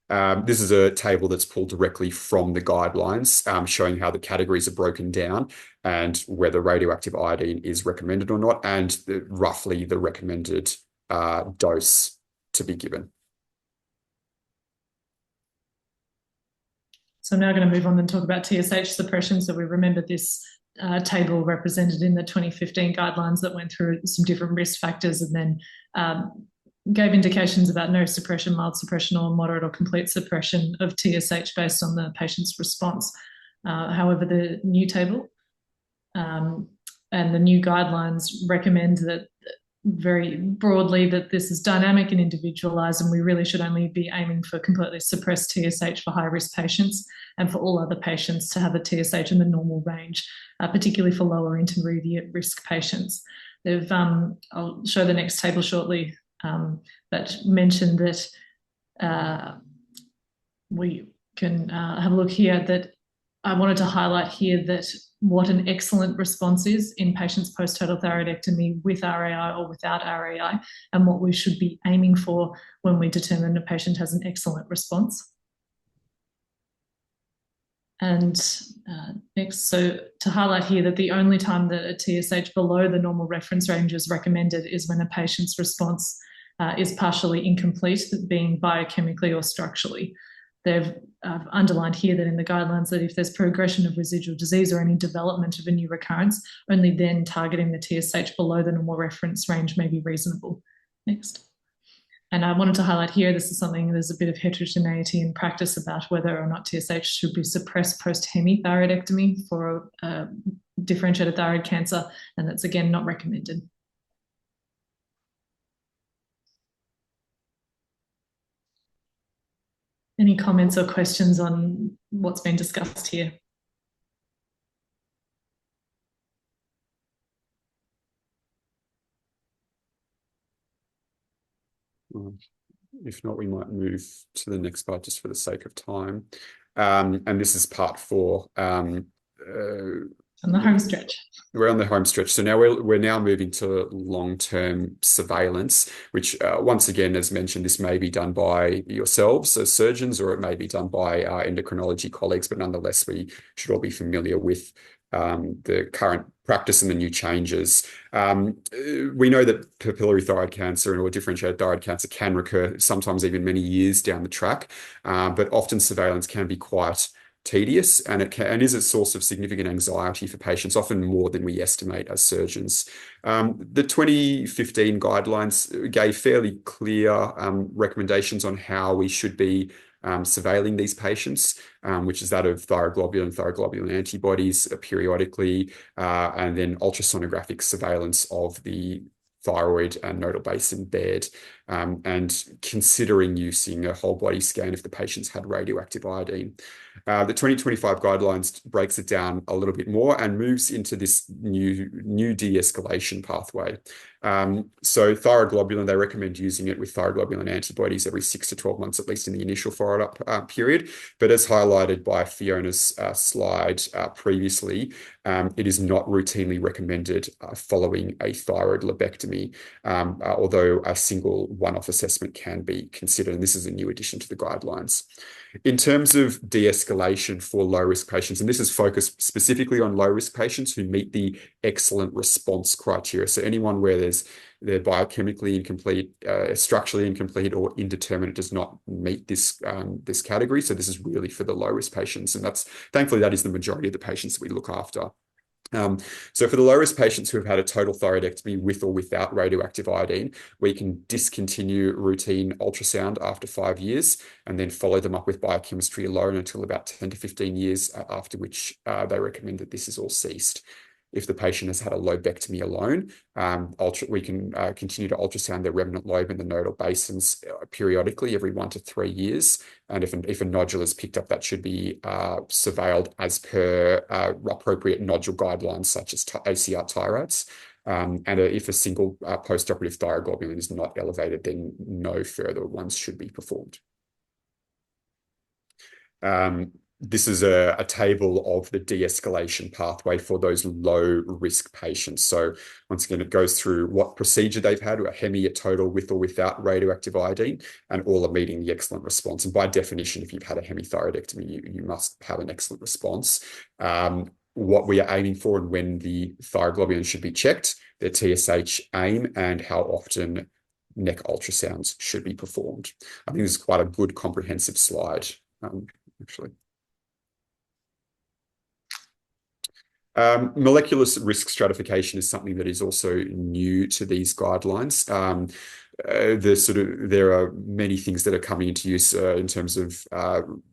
This is a table that's pulled directly from the guidelines, showing how the categories are broken down and whether radioactive iodine is recommended or not, and roughly the recommended dose to be given. So I'm now going to move on and talk about TSH suppression. So we remember this table represented in the 2015 guidelines that went through some different risk factors and then gave indications about no suppression, mild suppression, or moderate or complete suppression of TSH based on the patient's response. However, the new table and the new guidelines recommend that very broadly that this is dynamic and individualized, and we really should only be aiming for completely suppressed TSH for high-risk patients, and for all other patients to have a TSH in the normal range, particularly for lower intermediate risk patients. They've, I'll show the next table shortly, that mentioned that we can have a look here, that I wanted to highlight here that what an excellent response is in patients post-total thyroidectomy with RAI or without RAI, and what we should be aiming for when we determine a patient has an excellent response. And next, so to highlight here that the only time that a TSH below the normal reference range is recommended is when a patient's response is partially incomplete, being biochemically or structurally. They've underlined here that in the guidelines that if there's progression of residual disease or any development of a new recurrence, only then targeting the TSH below the normal reference range may be reasonable. Next. And I wanted to highlight here, this is something, there's a bit of heterogeneity in practice about whether or not TSH should be suppressed post-hemithyroidectomy for differentiated thyroid cancer, and that's again not recommended. Any comments or questions on what's been discussed here? If not, we might move to the next part just for the sake of time. And this is part 4. On the home stretch. We're on the home stretch. So now we're now moving to long-term surveillance, which once again, as mentioned, this may be done by yourselves as surgeons, or it may be done by our endocrinology colleagues, but nonetheless, we should all be familiar with the current practice and the new changes. We know that papillary thyroid cancer or differentiated thyroid cancer can recur, sometimes even many years down the track, but often surveillance can be quite tedious, and it is a source of significant anxiety for patients, often more than we estimate as surgeons. The 2015 guidelines gave fairly clear recommendations on how we should be surveilling these patients, which is that of thyroglobulin and thyroglobulin antibodies periodically, and then ultrasonographic surveillance of the thyroid and nodal basin bed, and considering using a whole body scan if the patients had radioactive iodine. The 2025 guidelines breaks it down a little bit more and moves into this new de-escalation pathway. So thyroglobulin, they recommend using it with thyroglobulin antibodies every 6 to 12 months, at least in the initial follow-up period. But as highlighted by Fiona's slide previously, it is not routinely recommended following a thyroid lobectomy, although a single one-off assessment can be considered, and this is a new addition to the guidelines. In terms of de-escalation for low-risk patients, and this is focused specifically on low-risk patients who meet the excellent response criteria. So anyone where they're biochemically incomplete, structurally incomplete, or indeterminate does not meet this this category. So this is really for the low-risk patients, and thankfully that is the majority of the patients that we look after. So for the low-risk patients who have had a total thyroidectomy with or without radioactive iodine, we can discontinue routine ultrasound after 5 years and then follow them up with biochemistry alone until about 10 to 15 years, after which they recommend that this is all ceased. If the patient has had a lobectomy alone, we can continue to ultrasound their remnant lobe and the nodal basins periodically every 1 to 3 years. And if a nodule is picked up, that should be surveilled as per appropriate nodule guidelines, such as ACR TI-RADS. And if a single postoperative thyroglobulin is not elevated, then no further ones should be performed. This is a table of the de-escalation pathway for those low-risk patients. So once again, it goes through what procedure they've had, a hemi, a total, with or without radioactive iodine, and all are meeting the excellent response. And by definition, if you've had a hemithyroidectomy, you must have an excellent response. What we are aiming for and when the thyroglobulin should be checked, their TSH aim, and how often neck ultrasounds should be performed. I think this is quite a good comprehensive slide, actually. Molecular risk stratification is something that is also new to these guidelines. there are many things that are coming into use in terms of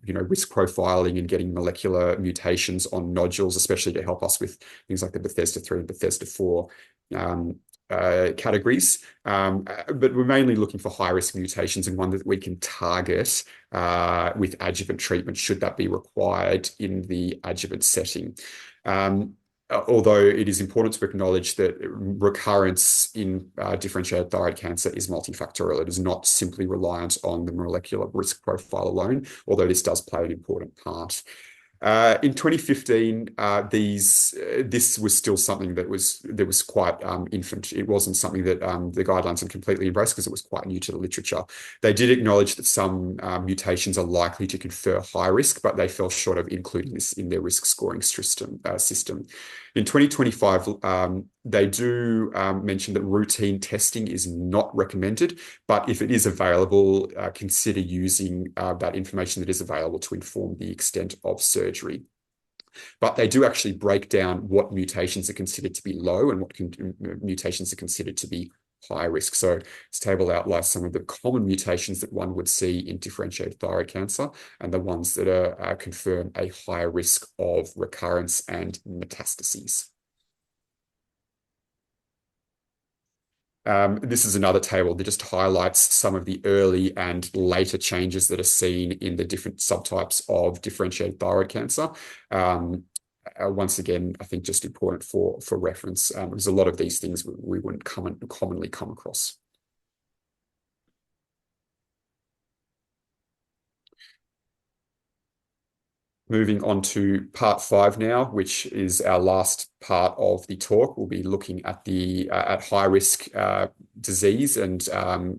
risk profiling and getting molecular mutations on nodules, especially to help us with things like the Bethesda 3 and Bethesda 4 categories. But we're mainly looking for high-risk mutations and one that we can target with adjuvant treatment, should that be required in the adjuvant setting. Although it is important to acknowledge that recurrence in differentiated thyroid cancer is multifactorial. It is not simply reliant on the molecular risk profile alone, although this does play an important part. In 2015, this was still something that was quite infant. It wasn't something that the guidelines had completely embraced because it was quite new to the literature. They did acknowledge that some mutations are likely to confer high risk, but they fell short of including this in their risk scoring system. In 2025, they do mention that routine testing is not recommended, but if it is available, consider using that information that is available to inform the extent of surgery. But they do actually break down what mutations are considered to be low and what mutations are considered to be high risk. So this table outlines some of the common mutations that one would see in differentiated thyroid cancer and the ones that are confirm a higher risk of recurrence and metastases. This is another table that just highlights some of the early and later changes that are seen in the different subtypes of differentiated thyroid cancer. Once again, I think just important for reference, because a lot of these things we wouldn't commonly come across. Moving on to part 5 now, which is our last part of the talk. We'll be looking at at high risk disease and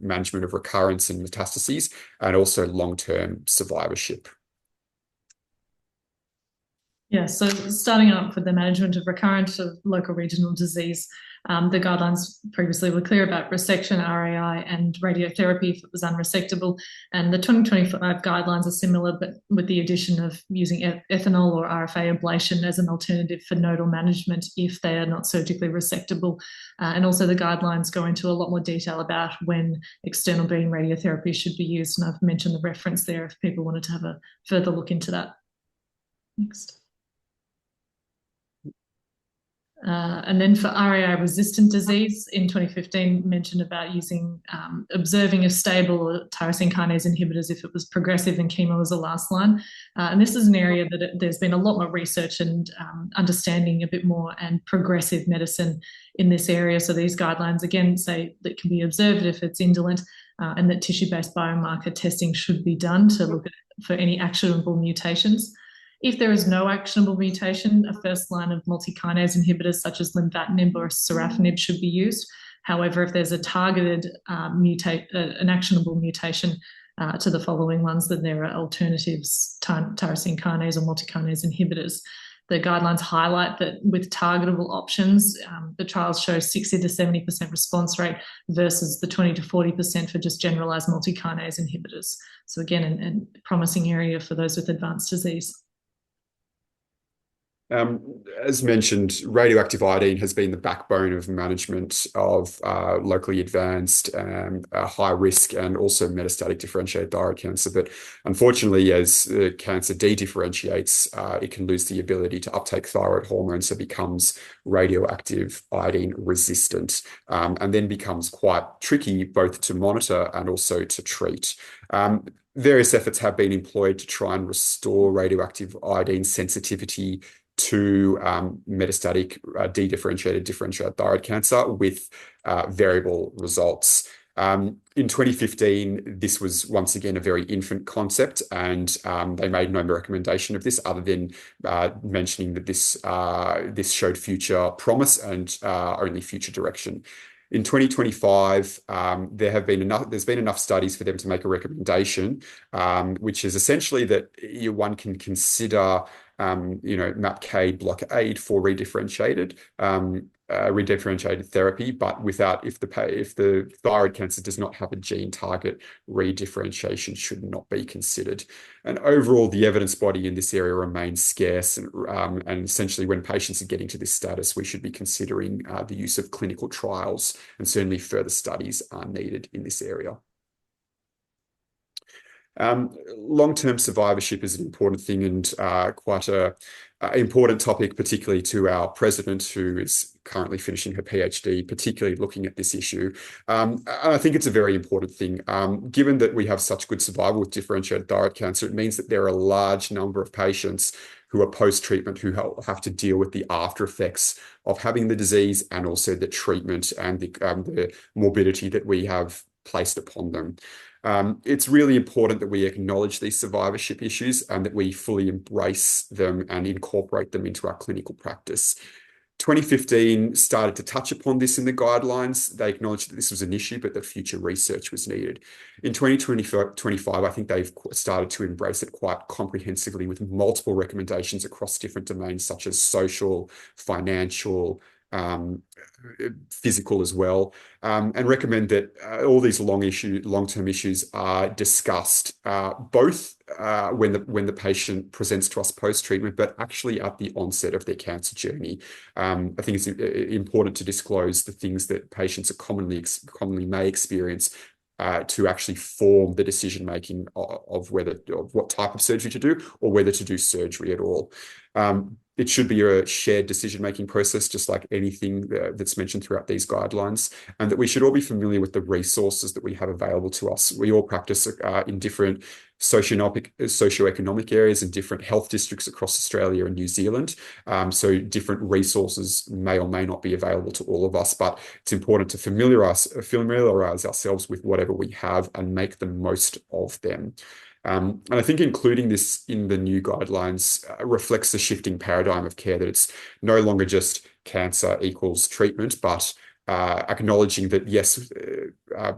management of recurrence and metastases, and also long-term survivorship. Yeah, so starting up with the management of recurrent of local regional disease, the guidelines previously were clear about resection, RAI, and radiotherapy if it was unresectable. And the 2025 guidelines are similar, but with the addition of using ethanol or RFA ablation as an alternative for nodal management if they are not surgically resectable. And also the guidelines go into a lot more detail about when external beam radiotherapy should be used. And I've mentioned the reference there if people wanted to have a further look into that. Next. And then for RAI-resistant disease, in 2015, mentioned about using observing a stable tyrosine kinase inhibitors if it was progressive and chemo was the last line. And this is an area that there's been a lot more research and understanding a bit more and progressive medicine in this area. So these guidelines, again, say that can be observed if it's indolent and that tissue-based biomarker testing should be done to look for any actionable mutations. If there is no actionable mutation, a first line of multi-kinase inhibitors such as lenvatinib or sorafenib should be used. However, if there's a targeted an actionable mutation to the following ones, then there are alternatives, tyrosine kinase or multi-kinase inhibitors. The guidelines highlight that with targetable options, the trials show 60 to 70% response rate versus the 20 to 40% for just generalized multi-kinase inhibitors. So again, a promising area for those with advanced disease. As mentioned, radioactive iodine has been the backbone of management of locally advanced, high risk, and also metastatic differentiated thyroid cancer. But unfortunately, as cancer de-differentiates, it can lose the ability to uptake thyroid hormone, so becomes radioactive iodine resistant, and then becomes quite tricky both to monitor and also to treat. Various efforts have been employed to try and restore radioactive iodine sensitivity to metastatic de-differentiated differentiated thyroid cancer with variable results. In 2015, this was once again a very infant concept, and they made no recommendation of this other than mentioning that this showed future promise and only future direction. In 2025, there's been enough studies for them to make a recommendation, which is essentially that one can consider MAPK blockade for redifferentiated redifferentiated therapy, but if the thyroid cancer does not have a gene target, redifferentiation should not be considered. And overall, the evidence body in this area remains scarce, and essentially, when patients are getting to this status, we should be considering the use of clinical trials, and certainly further studies are needed in this area. Long-term survivorship is an important thing, and quite a important topic, particularly to our president, who is currently finishing her PhD, particularly looking at this issue. And I think it's a very important thing. Given that we have such good survival with differentiated thyroid cancer, it means that there are a large number of patients who are post-treatment who have to deal with the after effects of having the disease, and also the treatment and the morbidity that we have placed upon them. It's really important that we acknowledge these survivorship issues and that we fully embrace them and incorporate them into our clinical practice. 2015 started to touch upon this in the guidelines. They acknowledged that this was an issue, but that future research was needed. In 2025, I think they've started to embrace it quite comprehensively, with multiple recommendations across different domains, such as social, financial, physical as well, and recommend that all these long-term issues are discussed both when the patient presents to us post-treatment, but actually at the onset of their cancer journey. I think it's important to disclose the things that patients are commonly may experience to actually form the decision-making of what type of surgery to do, or whether to do surgery at all. It should be a shared decision-making process, just like anything that's mentioned throughout these guidelines, and that we should all be familiar with the resources that we have available to us. We all practice in different socioeconomic areas and different health districts across Australia and New Zealand. So different resources may or may not be available to all of us, but it's important to familiarize ourselves with whatever we have and make the most of them. And I think including this in the new guidelines reflects the shifting paradigm of care, that it's no longer just cancer equals treatment, but acknowledging that, yes,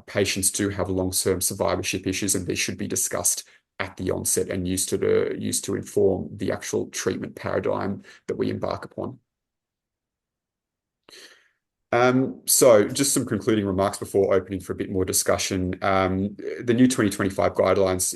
patients do have long-term survivorship issues, and they should be discussed at the onset and used to inform the actual treatment paradigm that we embark upon. So just some concluding remarks before opening for a bit more discussion. The new 2025 guidelines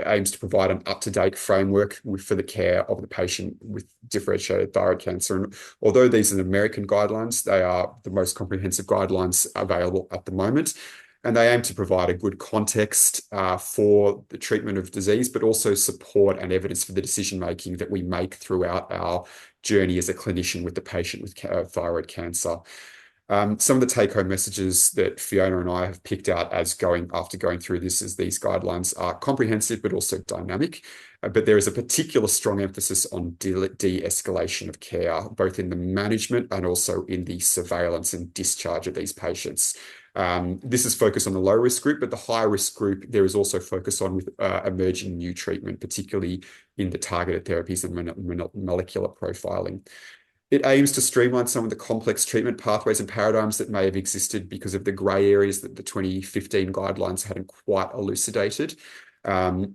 aims to provide an up-to-date framework for the care of the patient with differentiated thyroid cancer. And although these are American guidelines, they are the most comprehensive guidelines available at the moment. And they aim to provide a good context for the treatment of disease, but also support and evidence for the decision-making that we make throughout our journey as a clinician with the patient with thyroid cancer. Some of the take-home messages that Fiona and I have picked out after going through this is these guidelines are comprehensive but also dynamic. But there is a particular strong emphasis on de-escalation of care, both in the management and also in the surveillance and discharge of these patients. This is focused on the low-risk group, but the high-risk group, there is also focus on with emerging new treatment, particularly in the targeted therapies and molecular profiling. It aims to streamline some of the complex treatment pathways and paradigms that may have existed because of the grey areas that the 2015 guidelines hadn't quite elucidated. But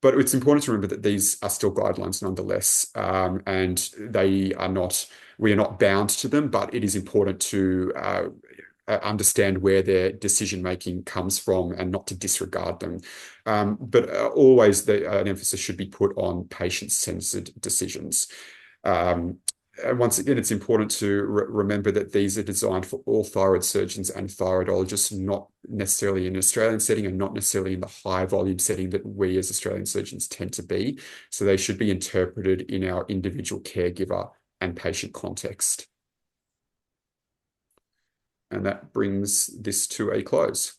it's important to remember that these are still guidelines nonetheless, and we are not bound to them, but it is important to understand where their decision-making comes from and not to disregard them. But always an emphasis should be put on patient-centered decisions. And once again, it's important to remember that these are designed for all thyroid surgeons and thyroidologists, not necessarily in an Australian setting and not necessarily in the high volume setting that we as Australian surgeons tend to be. So they should be interpreted in our individual caregiver and patient context. And that brings this to a close.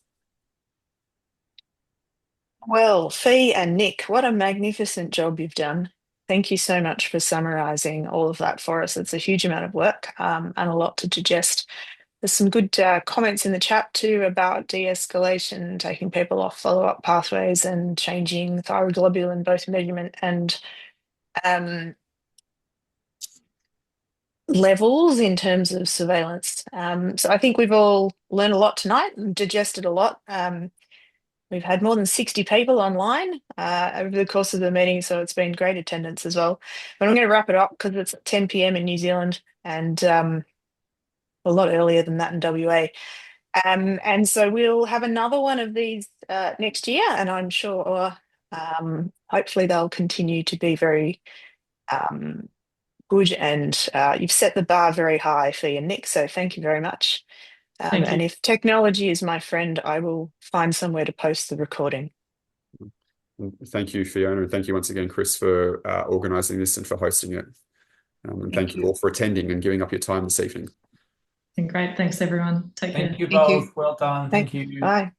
Well, Fee and Nick, what a magnificent job you've done. Thank you so much for summarising all of that for us. It's a huge amount of work and a lot to digest. There's some good comments in the chat too about de-escalation, taking people off follow-up pathways and changing thyroid globulin, both measurement and levels in terms of surveillance. So I think we've all learned a lot tonight and digested a lot. We've had more than 60 people online over the course of the meeting, so it's been great attendance as well. But I'm going to wrap it up because it's 10 p.m. in New Zealand, and a lot earlier than that in WA. And so we'll have another one of these next year, and I'm sure hopefully they'll continue to be very good, and you've set the bar very high for you, Nick, so thank you very much. Thank you. And if technology is my friend, I will find somewhere to post the recording. Thank you, Fiona, and thank you once again, Chris, for organising this and for hosting it. And thank you all for attending and giving up your time this evening. Great. Thanks, everyone. Take care. Thank you Thank you. both. Well done. Thank you. Bye.